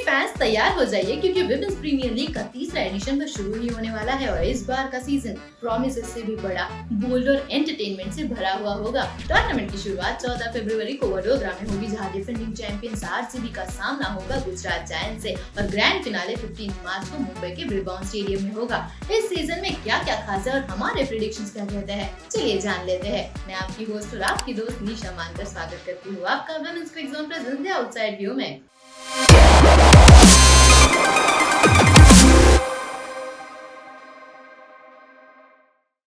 Fans तैयार हो जाइए क्योंकि विमेंस प्रीमियर लीग का तीसरा एडिशन तो शुरू ही होने वाला है और इस बार का सीजन प्रॉमिसेस से भी बड़ा, बोल्ड और एंटरटेनमेंट से भरा हुआ होगा। टूर्नामेंट की शुरुआत 14 फरवरी को वडोदरा में होगी, जहां डिफेंडिंग चैंपियंस आरसीबी का सामना होगा गुजरात जायंट्स से और ग्रैंड फिनाले 15 मार्च को मुंबई के ब्रिबॉर्न स्टेडियम में होगा। इस सीजन में क्या क्या खास है और हमारे प्रेडिक्शंस क्या कहते हैं, चलिए जान लेते हैं। मैं आपकी होस्ट और आपकी दोस्त निशा मानकर स्वागत करती हूँ आपका women's quick zone present the outside view में।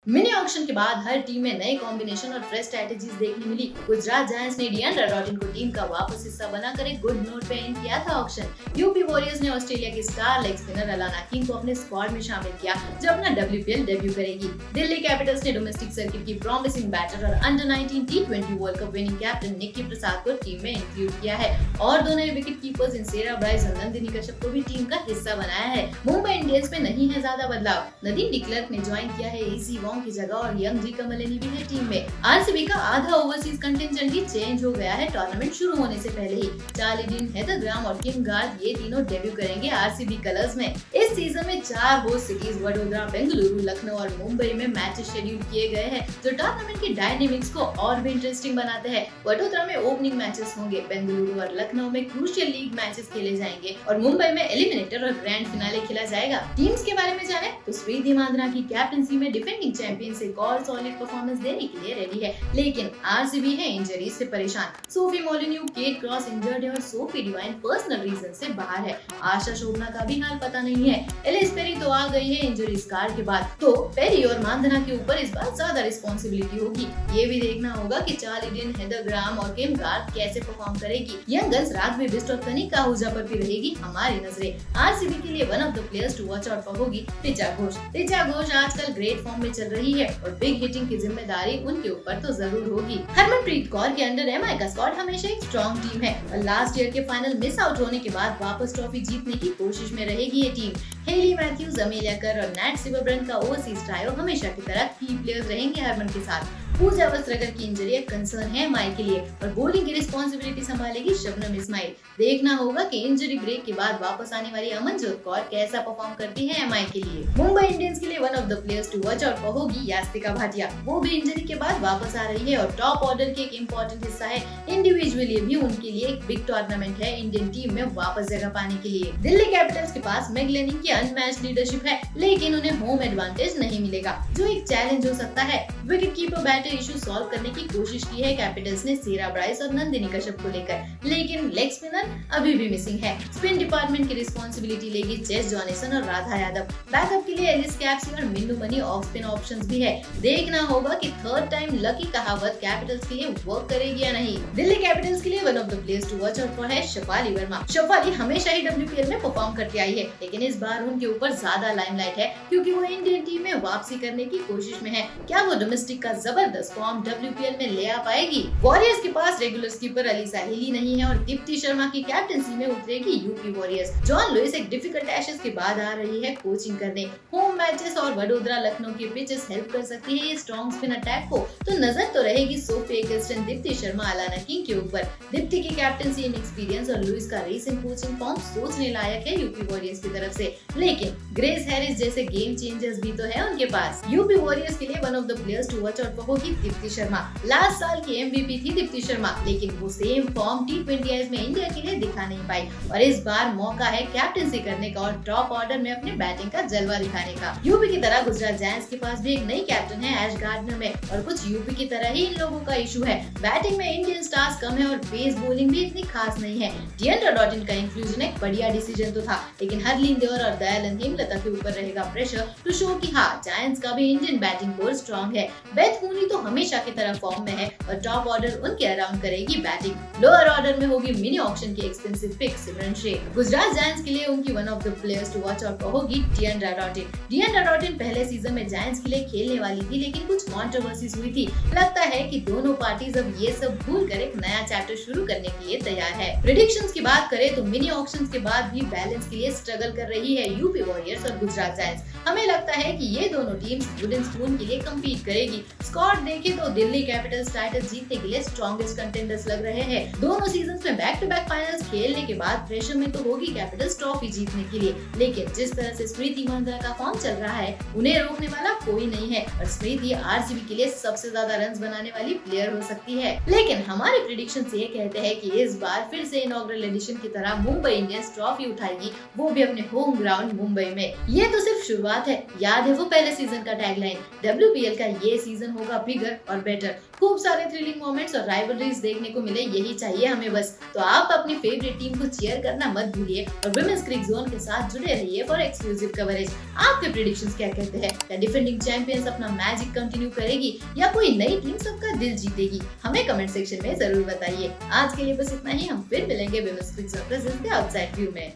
मिनी ऑक्शन के बाद हर टीम में नए कॉम्बिनेशन और फ्रेश स्ट्रेटजीज देखने मिली। गुजरात जायंट्स ने डिएंड्रा रॉटिन को टीम का वापस हिस्सा बनाकर एक गुड नोट पे एंड किया था ऑक्शन। यूपी वॉरियर्स ने ऑस्ट्रेलिया की star leg spinner Alana King को अपने स्क्वाड में शामिल किया, जो अपना WPL डेब्यू करेगी। दिल्ली कैपिटल्स ने डोमेस्टिक सर्किट की प्रॉमिसिंग बैटर और under nineteen T20 world cup winning captain Nikki Prasad को टीम में इंक्लूड किया है और दो नए विकेट कीपर्स इंसेरा ब्राइस और नंदिनी कश्यप को भी टीम का हिस्सा बनाया है। मुंबई इंडियंस में नहीं है ज्यादा बदलाव, नदीम डिक्लर्क ने ज्वाइन किया है ईसी वॉन्ग की जगह और यंग डी कमलिनी भी है टीम में। आरसीबी का आधा ओवरसीज कंटिंजेंट भी चेंज हो गया है टूर्नामेंट शुरू होने से पहले ही। चार्ली डीन, हेदर ग्राम और किम गार्ड ये तीनों डेब्यू करेंगे आरसीबी कलर्स में। इस सीजन में 4 होस्ट सिटीज वडोदरा, बेंगलुरु, लखनऊ और मुंबई में मैचेस शेड्यूल किए गए हैं, जो टूर्नामेंट की डायनेमिक्स को और भी इंटरेस्टिंग बनाते हैं। वडोदरा में ओपनिंग मैचेस होंगे, बेंगलुरु और लखनऊ में क्रूशियल लीग मैचेस खेले जाएंगे और मुंबई में एलिमिनेटर और ग्रैंड फिनाले खेला जाएगा। टीम्स के बारे में जाने तो स्मृति मांद्रा की कैप्टनसी में डिफेंडिंग चैंपियंस एक और सॉलिड परफॉर्मेंस देने के लिए रेडी है, लेकिन आरसीबी है इंजरीज से परेशान। सोफी मोलिन्यू, केट क्रॉस इंजर्ड है और सोफी डिवाइन पर्सनल रीजन से बाहर है। आशा शोभना का भी हाल पता नहीं है। एलिस पेरी तो आ गई है इंजरी स्कार के बाद, तो पेरी और मांधना के ऊपर इस बार ज्यादा रिस्पॉन्सिबिलिटी होगी। ये भी देखना होगा कि चार्ली डीन, हेदर ग्राम और किम गार्ड कैसे परफॉर्म करेगी। यंग गर्ल्स राघवी बिस्ट और कनिका आहूजा पर भी रहेगी हमारी नजरें। आरसीबी के लिए one of the players to watch out for होगी ऋचा घोष। ऋचा घोष आजकल ग्रेट फॉर्म में चल रही है और बिग हिटिंग की जिम्मेदारी उनके ऊपर तो जरूर होगी। हरमनप्रीत कौर के अंडर एमआई का स्क्वाड हमेशा एक स्ट्रॉन्ग टीम है और लास्ट ईयर के फाइनल मिस आउट होने के बाद वापस ट्रॉफी जीतने की कोशिश में रहेगी ये टीम। हेली मैथ्यूज, अमेलिया कर और नैट सिबर्ब्रन का ओवरसीज ट्रायो हमेशा की तरह की प्लेयर्स रहेंगे हरमन के साथ। पूजा वस्त्रकर की इंजरी एक कंसर्न है एमआई के लिए और बॉलिंग की रिस्पॉन्सिबिलिटी संभालेगी शबनम इस्माइल। देखना होगा कि इंजरी ब्रेक के बाद वापस आने वाली अमनजोत कौर कैसा परफॉर्म करती है एमआई के लिए। मुंबई इंडियंस के लिए one of the players to watch out होगी यास्तिका भाटिया। वो भी इंजरी के बाद वापस आ रही है और टॉप ऑर्डर के एक इम्पोर्टेंट हिस्सा है। इंडिविजुअली भी उनके लिए एक बिग टूर्नामेंट है इंडियन टीम में वापस जगह पाने के लिए। दिल्ली कैपिटल्स के पास मैगलेनिंग की अनमैच्ड लीडरशिप है, लेकिन उन्हें होम एडवांटेज नहीं मिलेगा, जो एक चैलेंज हो सकता है। Wicket keeper batter issue solve करने की कोशिश की है कैपिटल्स ने सेरा ब्राइस और नंदिनी कश्यप को लेकर, लेकिन लेग स्पिनर अभी भी मिसिंग है। स्पिन डिपार्टमेंट की रिस्पॉन्सिबिलिटी लेगी जेस जॉनसन और राधा यादव। बैकअप के लिए एलिस कैप्सी और Minnu money off spin options भी है। देखना होगा कि थर्ड टाइम लकी कहावत कैपिटल्स के लिए वर्क करेगी या नहीं। दिल्ली कैपिटल्स के लिए one of the players to watch out for है शेफाली वर्मा। शेफाली हमेशा ही WPL में परफॉर्म करती आई है, लेकिन इस बार उनके ऊपर ज्यादा लाइमलाइट है क्योंकि वो इंडियन टीम में वापसी करने की कोशिश में है। क्या वो डोमेस्टिक का जबरदस्त फॉर्म WPL में ले आ पाएगी? वॉरियर्स के पास रेगुलर स्कीपर अली साहिली नहीं है और दीप्ति शर्मा की कैप्टनसी में उतरेगी यूपी वॉरियर्स। जॉन लुइस एक डिफिकल्ट एशेस के बाद आ रही है कोचिंग करने। होम मैचेस और वडोदरा लखनऊ की पिचेस हेल्प कर सकती है ये स्ट्रॉन्ग स्पिन अटैक को, तो नजर तो रहेगी Sophie Ecclestone, Deepti Sharma, Alana King के ऊपर। दीप्ति की कैप्टनसी इन एक्सपीरियंस और लुइस का रीसेंट कोचिंग फॉर्म सोचने लायक है यूपी वॉरियर्स की तरफ से, लेकिन ग्रेस हैरिस जैसे गेम चेंजर्स भी तो है उनके पास। यूपी वॉरियर्स के लिए one of the players to watch out होगी दीप्ति शर्मा। लास्ट साल की MVP थी दीप्ति शर्मा, लेकिन वो सेम फॉर्म T20 में इंडिया के लिए दिखा नहीं पाई और इस बार मौका है कैप्टनसी करने का और टॉप ऑर्डर में अपने बैटिंग का जलवा दिखाने का। यूपी की तरह गुजरात जायंट्स के पास भी एक नई कैप्टन है एश गार्डनर में और कुछ यूपी की तरह ही इन लोगों का इशू है। बैटिंग में इंडियन स्टार्स कम है और पेस बॉलिंग भी इतनी खास नहीं है। डिएंड्रा रॉटिन का इंक्लूजन एक बढ़िया डिसीजन तो था, लेकिन हरलीन देओर और दयालन हेमलता के ऊपर रहेगा प्रेशर टू शो कि हाँ, जायंट्स का भी इंडियन बैटिंग कोर स्ट्रॉन्ग है। बेथ मूनी तो हमेशा की तरह फॉर्म में है और टॉप ऑर्डर उनके अराउंड करेगी बैटिंग। लोअर ऑर्डर में होगी मिनी ऑक्शन की expensive pick Simran Shaikh. Gujarat Giants के लिए उनकी one of the players to watch out होगी डिएंड्रा रॉटिन। डिएंड्रा रॉटिन पहले सीजन में जायंट्स के लिए खेलने वाली थी, लेकिन कुछ कंट्रोवर्सीज हुई थी। लगता है कि दोनों पार्टीज अब ये सब भूलकर एक नया चैप्टर शुरू करने के लिए तैयार है। प्रेडिक्शंस की बात करें तो मिनी ऑक्शंस के बाद भी बैलेंस के लिए स्ट्रगल कर रही है यूपी वॉरियर्स और गुजरात जायंट्स। हमें लगता है कि ये दोनों टीम्स वुडन स्पून के लिए कम्पीट करेगी। स्क्वाड देखें तो दिल्ली कैपिटल्स टाइटल जीतने के लिए स्ट्रॉन्गेस्ट कंटेंडर्स लग रहे हैं। दोनों सीजन्स में बैक टू बैक फाइनल्स खेलने के बाद प्रेशर में तो होगी कैपिटल्स ट्रॉफी जीतने के लिए, लेकिन जिस तरह से स्मृति मंदाना का फॉर्म चल रहा है उन्हें रोकने वाला कोई नहीं है और स्मृति आरसीबी के लिए सबसे ज्यादा रन्स बनाने वाली प्लेयर हो सकती है। लेकिन हमारे प्रेडिक्शंस ये कहते हैं कि इस बार फिर से इनॉग्रल एडिशन की तरह मुंबई इंडियंस ट्रॉफी उठाएगी, वो भी अपने होम ग्राउंड मुंबई में। ये तो सिर्फ शुरुआत है। याद है वो पहले सीजन का टैगलाइन, WPL का ये सीजन होगा बिगर और बेटर। खूब सारे थ्रिलिंग मोमेंट्स और राइवलरीज देखने को मिले, यही चाहिए हमें बस। तो आप अपनी फेवरेट टीम को चीयर करना मत भूलिए और विमेंस क्रिक जोन के साथ जुड़े रहिए फॉर एक्सक्लूसिव कवरेज। आपके प्रेडिक्शंस क्या कहते हैं? क्या डिफेंडिंग चैंपियंस अपना मैजिक कंटिन्यू करेगी या कोई नई टीम सबका दिल जीतेगी? हमें कमेंट सेक्शन में जरूर बताइए। आज के लिए बस इतना ही। हम फिर मिलेंगे विमेंस क्रिक जोन प्रेजेंस के आउटसाइड व्यू में।